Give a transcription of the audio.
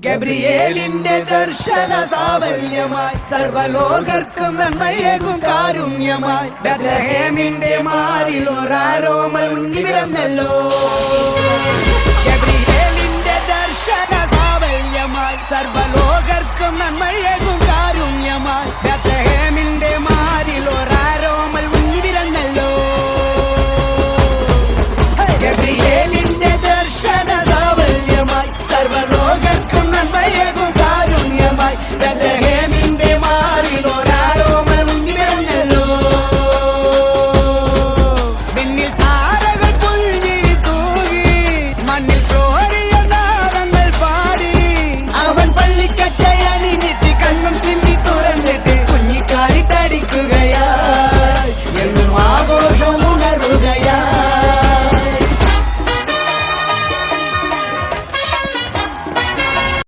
ഗബ്രിയേലിന്റെ ദർശന സാവല്യമായി സർവലോകർക്കും നന്മയേകും കാരുണ്യമായി ബെത്ലഹേമിന്റെ മാറിൽ ഒരാരോമൽ ഉണ്ണി പിറന്നല്ലോ. ഗബ്രിയേലിന്റെ ദർശന സാവല്യമായി സർവ